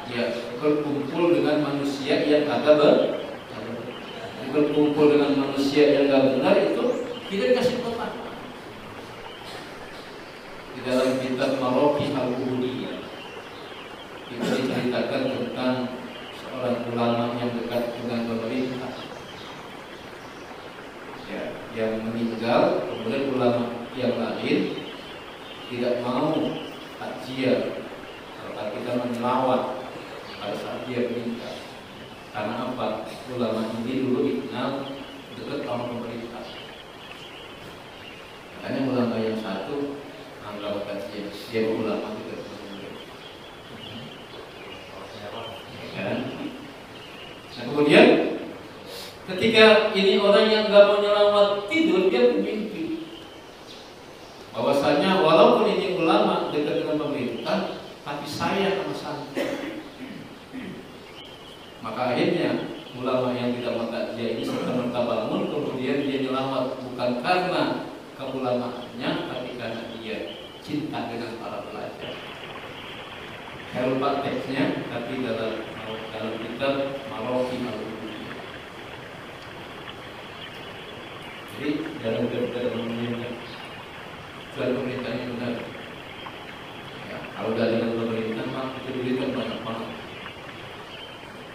ya berkumpul dengan manusia yang kagak berkumpul dengan manusia yang gak benar, itu tidak dikasih pengetahuan. Di dalam kitab Maroki Al-Ubudiyah itu diceritakan tentang seorang ulama yang dekat dengan pemerintah ya, yang meninggal, kemudian ulama yang lain tidak mau takziah kalau kita menyelawat pada saat dia meninggal. Karena apa? Ulama ini dulu dikenal dekat sama pemerintah. Makanya ulama yang satu anggap kajian dia ulama dekat pemerintah. Kan? Nah kemudian ketika ini orang yang nggak mau nyelawat tidur, dia bermimpi bahwasanya walaupun ini ulama dekat dengan pemerintah, tapi saya sama Maka akhirnya ulama yang tidak mengkaji ini serta-merta bangun, kemudian dia nyelamat bukan karena keulamaannya, tapi karena dia cinta dengan para pelajar. Saya lupa teksnya, tapi dalam kitab Maroki Al-Qur'an. Jadi dalam mengingat dan pemerintahnya benar. Ya, kalau dari pemerintah mah itu duitkan banyak banget.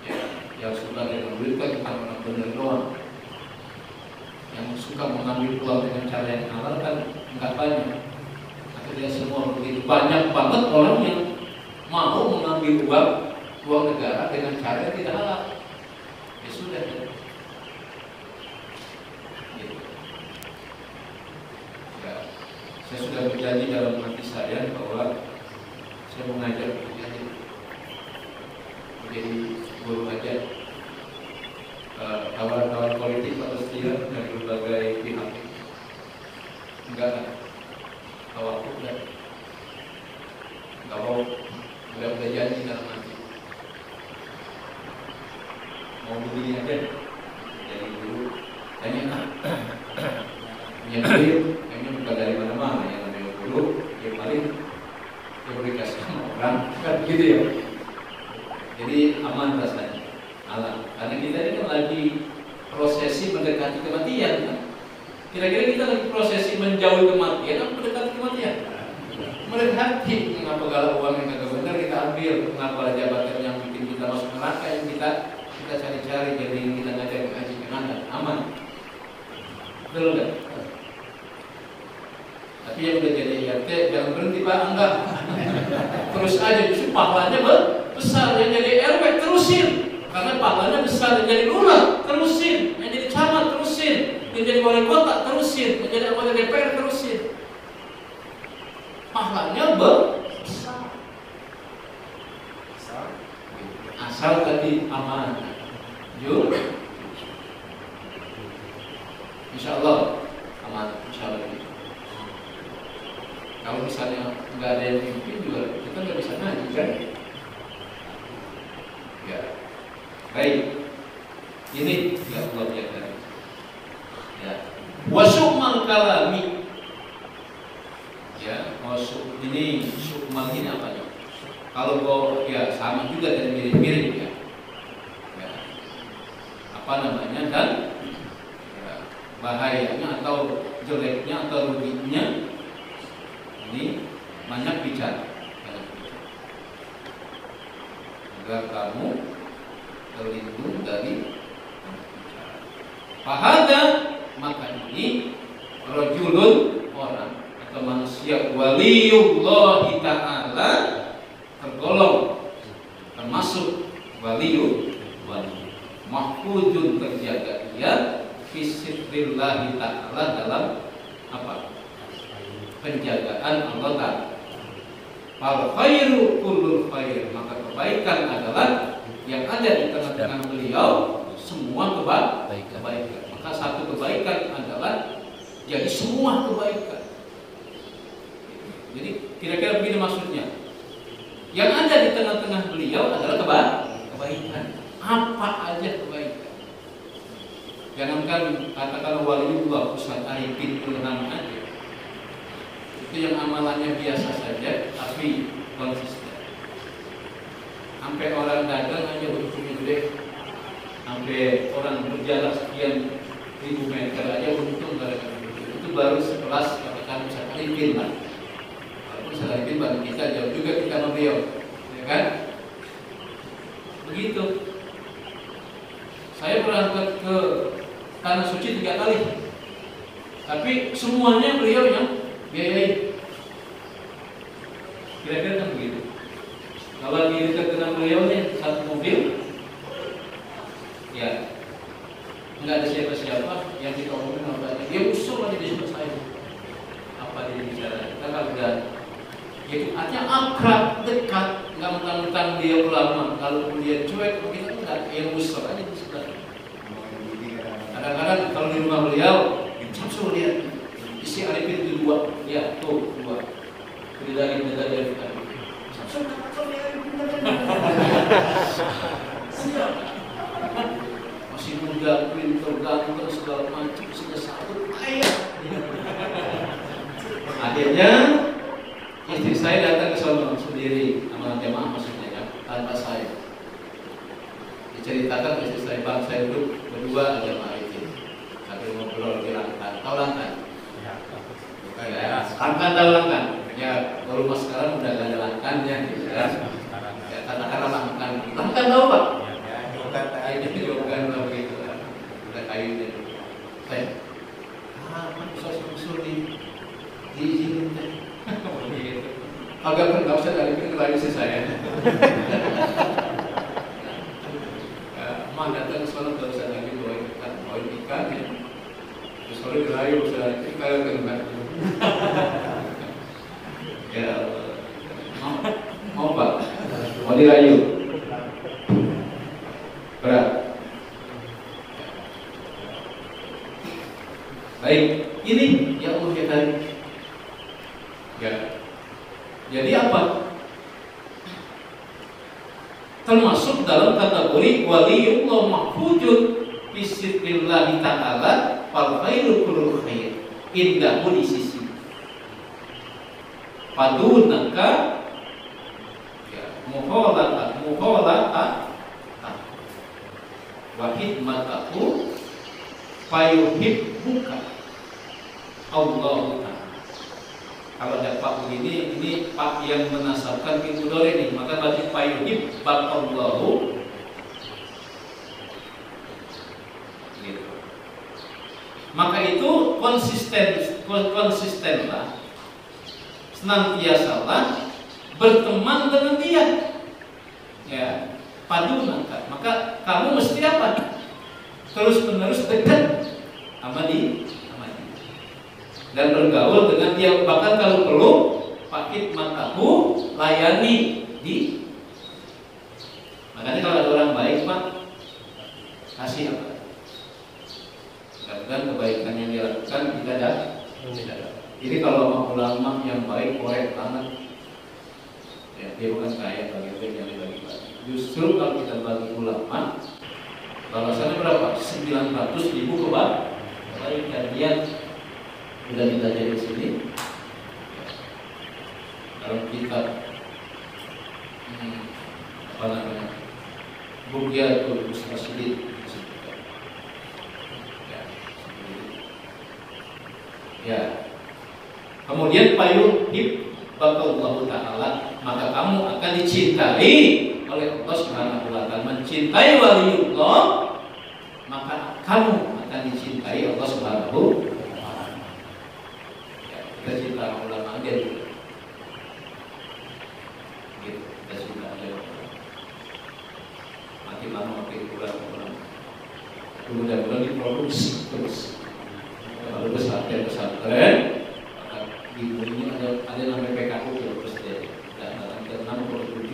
Ya, yang suka dengan duit kan bukan orang benar doang. Yang suka mengambil uang dengan cara yang halal kan enggak banyak. Akhirnya semua begitu banyak banget orang yang mau mengambil uang negara dengan cara yang tidak halal. Ya sudah. Ya. Gitu. Ya, saya sudah berjanji dalam hati saya bahwa saya mengajar menjadi guru ajar. Kawan-kawan politik atau setia dari berbagai pihak. Enggak, kawanku enggak mau, udah janji dalam hati. Mau begini aja, jadi guru. Tanya, yang guru, kayaknya bukan dari mana-mana, yang namanya guru, yang paling dia berikan sama orang, kan gitu ya. Jadi aman rasanya. Alam. Karena kita ini kan lagi prosesi mendekati kematian kan? Kira-kira kita lagi prosesi menjauhi kematian atau mendekati kematian? Mendekati. Mengapa kalau uang yang kagak benar kita ambil? Mengapa jabatan yang bikin kita masuk neraka yang kita cari-cari, jadi kita ngajar ngaji kenapa? Aman. Betul nggak? Tapi yang udah jadi IRT jangan berhenti Pak, enggak. Terus aja, justru pahalanya besar. Yang jadi RW terusin. Karena pahalanya besar, yang jadi lurah terusin, yang jadi camat terusin, yang jadi wali kota terusin, yang jadi anggota DPR terusin. Pahalanya besar. Asal tadi aman. Yuk. Insya Allah aman, insya Allah. Kalau misalnya nggak ada yang mimpin juga kita nggak bisa ngaji kan? Ya. Baik, ini ya Allah ya tadi. Ya, wasukmal kalami. Ya, wasuk ini sukmal ini apa ya? Kalau kau ya sama juga dan mirip-mirip ya. Ya. Apa namanya dan ya, bahayanya atau jeleknya atau ruginya ini banyak bicara. Agar kamu terlindung dari fahada, maka ini rajulun orang atau manusia waliullah ta'ala tergolong termasuk wali mahfuzun terjaga dia fisitrillah ta'ala dalam apa? Penjagaan Allah Ta'ala. Fal khairu kullul khair, maka kebaikan adalah yang ada di tengah-tengah beliau semua kebaikan. Maka satu kebaikan adalah jadi semua kebaikan. Jadi kira-kira begini maksudnya. Yang ada di tengah-tengah beliau adalah kebaikan. Apa aja kebaikan. Jangankan katakan waliullah Ustaz Arifin Ilham aja. Itu yang amalannya biasa saja tapi konsisten. Sampai orang dagang aja untungnya gede, sampai orang berjalan sekian ribu meter aja untung gara-gara itu baru sekelas katakan Ustaz Arifin lah. Walaupun Ustaz Arifin bagi kita jauh juga kita sama beliau, ya kan? Begitu. Saya berangkat ke Tanah Suci 3 kali, tapi semuanya beliau yang biayai. Kira-kira kan begitu. Kalau di dekat dengan beliau nih satu mobil, ya nggak ada siapa-siapa yang kita omongin apa dia usul aja di sebelah saya. Apa dia bicara? Kita kan udah, ya artinya akrab, dekat, nggak mentang-mentang dia ulama. Kalau dia cuek, kita enggak, yang usul aja di sebelah. Kadang-kadang kalau di rumah beliau, langsung lihat isi Arifin itu 2, ya tuh 2. Dari Arifin. Siap. saya. Diceritakan istri saya, bang saya duduk berdua aja maritim sambil ngobrol di Langkan. Tahu Langkan? Ya, Langkan tahu Langkan? Ya, kalau rumah sekarang udah gak ada Langkannya gitu ya. Ya, katakanlah Langkan. Langkan tahu Pak? Bukan lah begitu kan. Udah kayunya dulu. Saya, bisa usul diizinin teh. Begitu. Agak nggak usah dari kayu si saya. Mah datang ke sana nggak usah lagi bawa ikan ya. Terus kalau dirayu usah ikan kan. Ya, mau Pak? Mau dirayu? Berat. Baik, ini yang Allah kita. Ya. Jadi apa? Termasuk dalam kategori waliyullah mahfujun bismillah ta'ala fal khairu kullu khair indahu di sisi padunaka ya muholata wa hidmatahu fayuhibbuka Allah ta'ala. Kalau ada Pak begini, ini Pak yang menasabkan pintu dore ini, maka berarti fayuhib bakallahu. Gitu. Maka itu konsistenlah, senantiasalah berteman dengan dia. Ya, padunaka. Maka kamu mesti apa? Terus menerus dekat sama dia. Dan bergaul dengan dia, bahkan kalau perlu pakit matamu layani di. Makanya kalau ada orang baik Pak, kasih apa? Mudah-mudahan kebaikan yang dilakukan tidak ada. Jadi kalau ulama yang baik korek banget, ya, dia bukan kaya bagi yang dibagi-bagi. Justru kalau kita bagi ulama, balasannya berapa? 900.000 kebaikan dia. Sudah kita jadi di sini. Kalau kita apa namanya Bugiatul Mustashidin ya. Kemudian payuhib bakallahu ta'ala, maka kamu akan dicintai oleh Allah Subhanahu wa ta'ala. Mencintai waliullah, maka kamu akan dicintai Allah Subhanahu wa ta'ala. Kita cinta ulama aja gitu. Kita cinta aja. Makin lama makin kurang. Mudah-mudahan diproduksi terus. Kalau pesantren, di dunia ada namanya PKU ya Presiden. Dan dalam ke-67,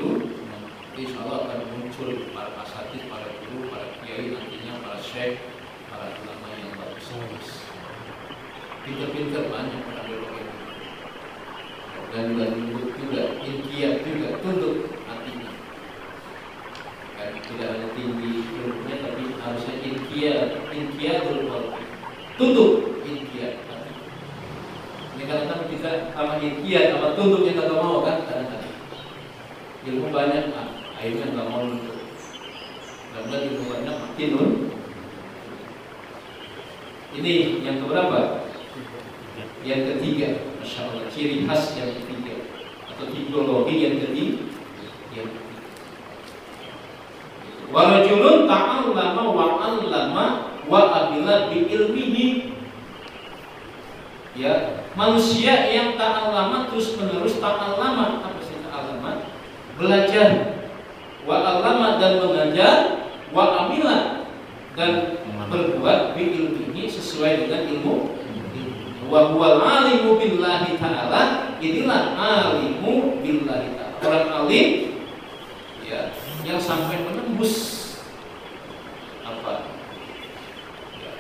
insya Allah akan muncul para asatidz, para guru, para kiai, nantinya para syekh, para ulama yang bagus. Pinter-pinter banyak pada biologi dan lembut juga, inkiat juga, tunduk hatinya. Kan tidak hanya tinggi ilmunya, tapi harusnya inkiat dulu, tunduk inkiat. Ini kadang-kadang kita sama inkiat, sama tunduk yang nggak mau kan, kadang-kadang ilmu banyak, akhirnya nggak mau tunduk. Dan ilmu banyak makin Ini yang keberapa? Yang ketiga, Masya Allah, ciri khas yang ketiga atau tipologi yang ketiga. Warajulun ta'allama wa'allama wa'abila bi'ilmihi. Ya, manusia yang ta'allama terus menerus ta'allama, apa sih ta'allama? Belajar, wa'allama dan mengajar, wa'abila dan berbuat bi'ilmihi sesuai dengan ilmu. Wa huwal alimu billahi ta'ala, inilah alimu billahi ta'ala, orang alim ya, yang sampai menembus apa ya,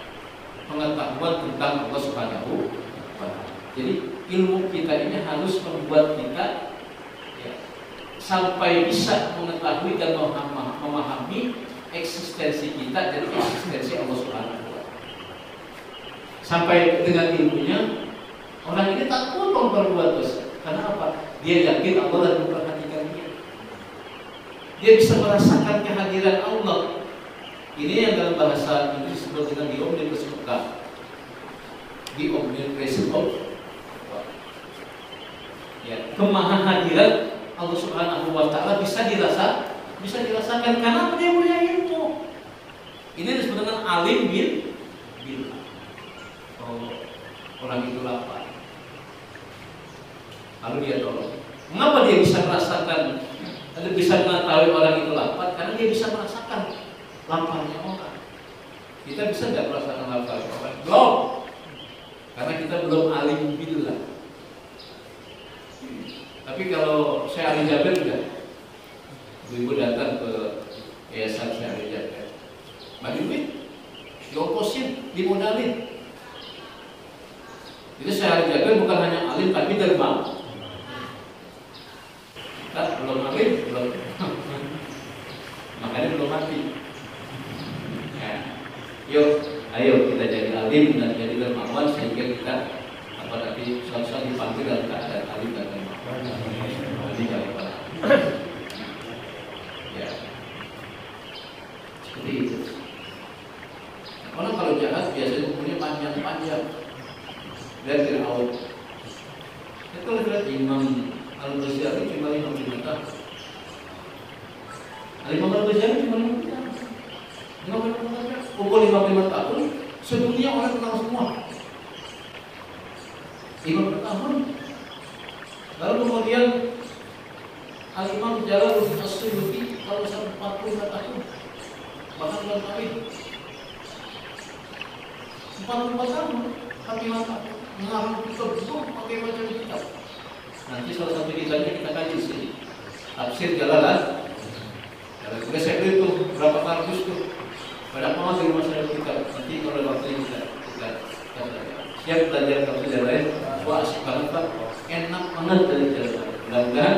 pengetahuan tentang Allah Subhanahu wa ta'ala. Jadi ilmu kita ini harus membuat kita ya, sampai bisa mengetahui dan memahami eksistensi kita dan eksistensi Allah Subhanahu wa ta'ala. Sampai dengan ilmunya orang ini takut berbuat dosa. Karena apa? Dia yakin Allah dan memperhatikan dia. Dia bisa merasakan kehadiran Allah. Ini yang dalam bahasa Inggris disebut dengan the omnipresence of God. The omnipresence of God. Ya, kemahahadiran Allah Subhanahu wa taala bisa dirasakan karena dia punya ilmu. Ini disebut dengan alim bil. Oh, orang itu lapar. Lalu dia tolong. Mengapa dia bisa merasakan, bisa mengetahui orang itu lapar? Karena dia bisa merasakan laparnya orang. Kita bisa nggak merasakan laparnya orang? Belum. Karena kita belum alim billah. Tapi kalau saya Ali Jabir juga, ibu datang ke yayasan saya Ali Jabir, bagi duit, diongkosin, dimodalin. Jadi saya Ali Jabir bukan hanya alim tapi dermawan. Kita belum alim, belum, makanya belum mati. Ya. Yuk, ayo kita jadi alim dan jadi dermawan sehingga kita nanti suatu dipanggil dalam keadaan alim dan dermawan. Ini jawaban. Ya, seperti itu. Orang kalau jahat biasanya umurnya panjang-panjang. Lihat Fir'aun. Itu lihat Imam Al-Ghazali cuma 55 tahun. Imam Al-Ghazali cuma 55 tahun. Umur 55 tahun, sedunia orang kenal semua. 5 tahun. Lalu kemudian Al-Imam Jalaluddin As-Suyuti kalau sampai 45 tahun, bahkan belum kawin. 44 tahun, tapi mata mengarang kitab pakai macam kitab. Nanti salah satu kitabnya kita kaji sini. Tafsir Jalalan. Sudah saya beli tuh berapa kardus tuh. Banyak banget di rumah saya kitab. Nanti kalau waktunya kita siap belajar tafsir Jalalan. Wah asik banget Pak. Enak banget dari Jalalan. Mudah-mudahan.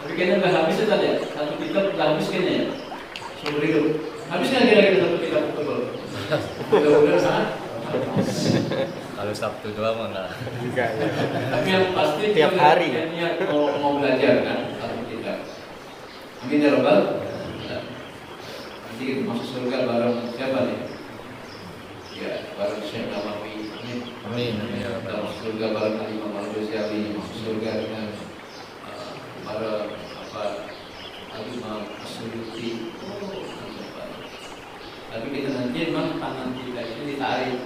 Tapi kayaknya nggak habis ya tadi. Satu kitab nggak habis kayaknya ya. Seumur hidup. Habis nggak kira-kira satu kitab tebal? Mudah-mudahan. Kalau Sabtu doang mah enggak. Tapi yang pasti tiap hari niat mau belajar kan satu kitab. Amin ya Rabbal. Nanti masuk surga bareng siapa nih? Ya bareng Syekh Nawawi. Amin. Amin. Ya Kita masuk surga bareng Imam Al-Ghazali. Masuk surga dengan para Imam As-Suyuti. Tapi kita nanti memang tangan kita ini ditarik.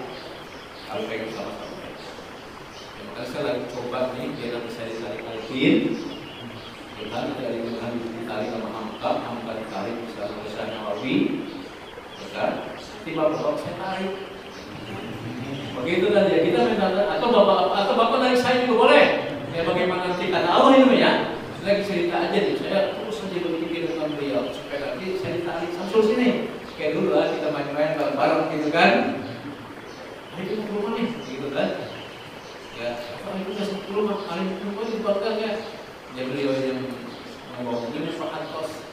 Kalau pegang sama-sama. Ya, maka saya lagi coba nih biar nanti saya ditarik Alvin. Kita dari Tuhan ditarik sama Hamka ditarik misalnya oleh Syekh Nawawi. Kan? Nanti bapak saya tarik. Begitu dan ya kita minta atau bapak dari saya juga boleh. Ya bagaimana nanti kata Allah ini ya. Lagi cerita aja nih. Saya terus saja berpikir dengan beliau supaya nanti saya ditarik samsul sini. Kayak dulu lah kita main-main bareng-bareng gitu kan. Itu rumah nih, gitu kan? Ya, apa itu nggak satu rumah? Alim rumah di belakang ya. Ya beliau yang membawa mobil Pak Antos.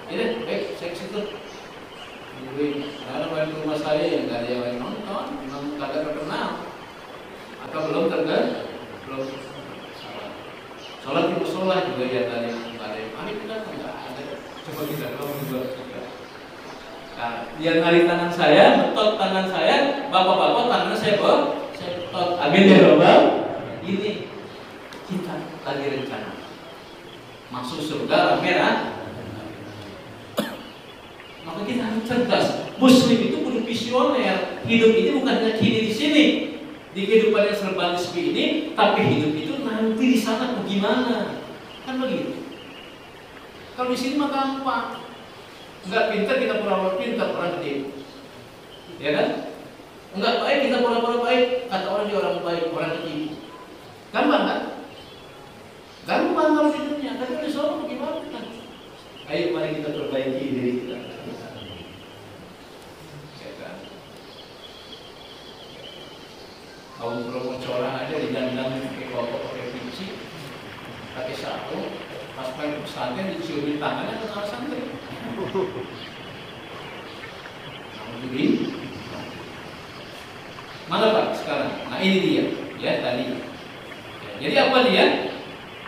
Ya, baik, saya ke situ. Jadi, ada main ke rumah saya yang nggak ada yang lain nonton, memang nggak ada terkenal. Atau belum terkenal, belum. Sholat di musola juga ya tadi nggak ada yang panik kan? Nggak ada. Coba kita kalau juga. Nah, dia narik tangan saya, betot tangan saya, bapak-bapak tangan saya betot. Amin ya Rabbal. Ini kita lagi rencana masuk surga merah. Maka kita harus cerdas. Muslim itu kudu visioner. Hidup ini bukan hanya kini di sini, di kehidupan yang serba nisbi ini, tapi hidup itu nanti di sana bagaimana? Kan begitu. Kalau di sini mah gampang. Enggak pintar kita pura-pura pintar, orang ketipu. Ya kan? Enggak baik kita pura-pura baik, kata orang dia orang baik, orang ketipu. Gampang kan? Gampang kalau di dunia, tapi di sana bagaimana kan? Ayo mari kita perbaiki diri kita. Ya kan? Kaum promo corang aja didandang pakai kopok, pakai pici, pakai sapu, pas main pesantren diciumin tangannya ke arah santri. Jadi mana Pak sekarang? Nah ini dia, ya tadi. Ya, jadi apa dia?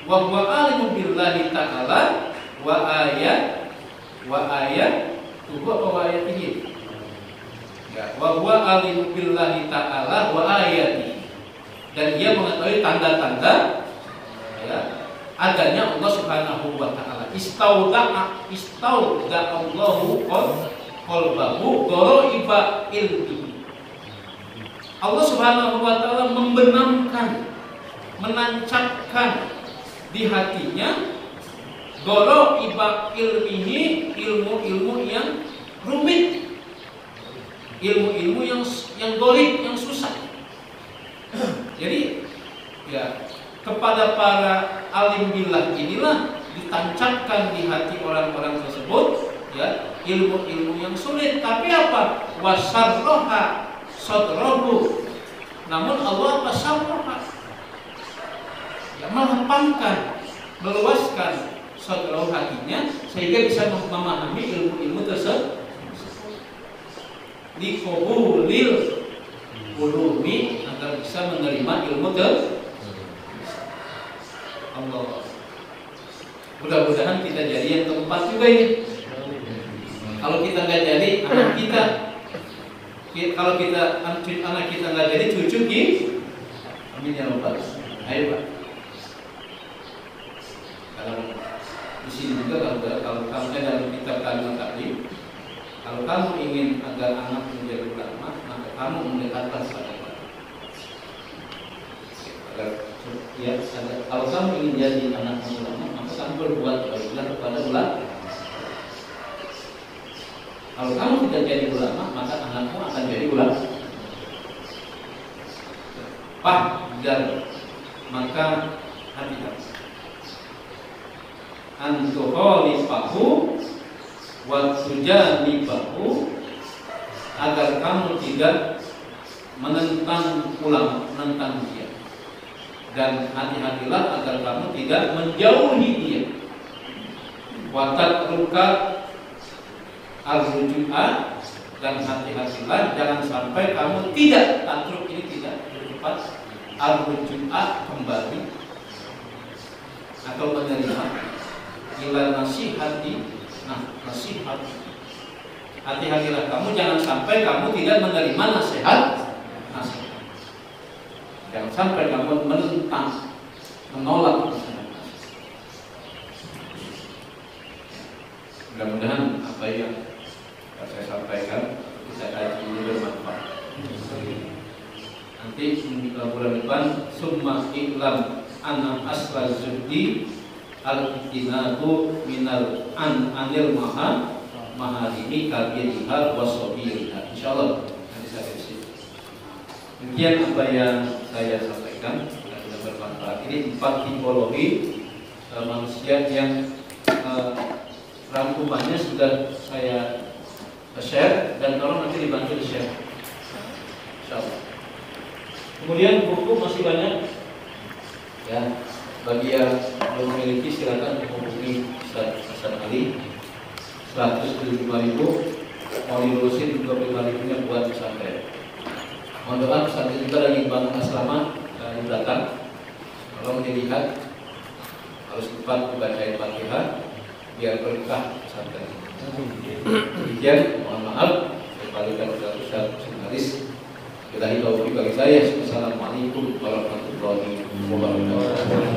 Wa huwa alimu billahi ta'ala wa ayat wa ayatuhu wa ayatihi. Ya, wa huwa alimu billahi ta'ala wa ayatihi. Dan dia mengetahui tanda-tanda ya, adanya Allah Subhanahu wa taala. Istauda'allahu qalbahu ghaiba ilmihi. Allah Subhanahu wa taala membenamkan, menancapkan di hatinya ghaiba ilmihi, ilmu-ilmu yang rumit, ilmu-ilmu yang ghaib, yang susah. Jadi ya, kepada para alim billah inilah ditancapkan di hati orang-orang tersebut ya, ilmu-ilmu yang sulit. Tapi apa? Wasarroha sadrahu. Namun Allah apa? Sarroha, ya, melapangkan, meluaskan sadrahu, hatinya, sehingga bisa memahami ilmu-ilmu tersebut. Liqabulil ulumi, agar bisa menerima ilmu tersebut. Allah. Mudah-mudahan kita jadi yang keempat juga ini. Kalau kita nggak jadi, anak kita. Kalau kita anak kita nggak jadi, cucu kita. Amin ya rabbal alamin. Ayo Pak. Kalau di sini juga kalau kamu dalam kitab kalimat taklim, kalau kamu ingin agar anak menjadi ulama, maka kamu mendekatkan pada ya, kalau kamu ingin jadi anak ulama, maka kamu berbuat baiklah kepada ulama. Kalau kamu tidak jadi ulama, maka anakmu akan jadi ulama. Dan maka hati-hati. Antukhalifahu wa tujanibahu, agar kamu tidak menentang ulama, menentang dia. Dan hati-hatilah agar kamu tidak menjauhi dia. Watat ruka arruju'a, dan hati-hatilah jangan sampai kamu tidak, tatruk ini tidak bercepat, arruju'a kembali atau menerima ila nasihati. Nah, nasihat, hati-hatilah kamu jangan sampai kamu tidak menerima nasihat. Jangan sampai kamu menentang, menolak. Mudah-mudahan apa yang saya sampaikan, kita kaji ini bermanfaat. Nanti bulan depan, summa iklam anam asra zuhdi al-ittinabu minal anil maharimi kabiriha wasobiriha. InsyaAllah nanti saya isi. Demikian apa yang saya sampaikan, sudah bermanfaat. Ini 4 tipologi manusia yang rangkumannya sudah saya share, dan tolong nanti dibantu di share, insyaallah. Kemudian buku masih banyak ya, bagi yang belum memiliki silakan menghubungi Ustaz Hasan Ali. 175.000, mau dilurusin 25.000-nya buat pesantren. Mohon doa, pesantren juga lagi bangun asrama di belakang. Tolong dilihat, harus cepat dibacain Fatihah biar berkah pesantren. Demikian, mohon maaf, saya balikan kepada Ustaz Haris. Billahi taufiq bagi saya. Assalamualaikum warahmatullahi wabarakatuh.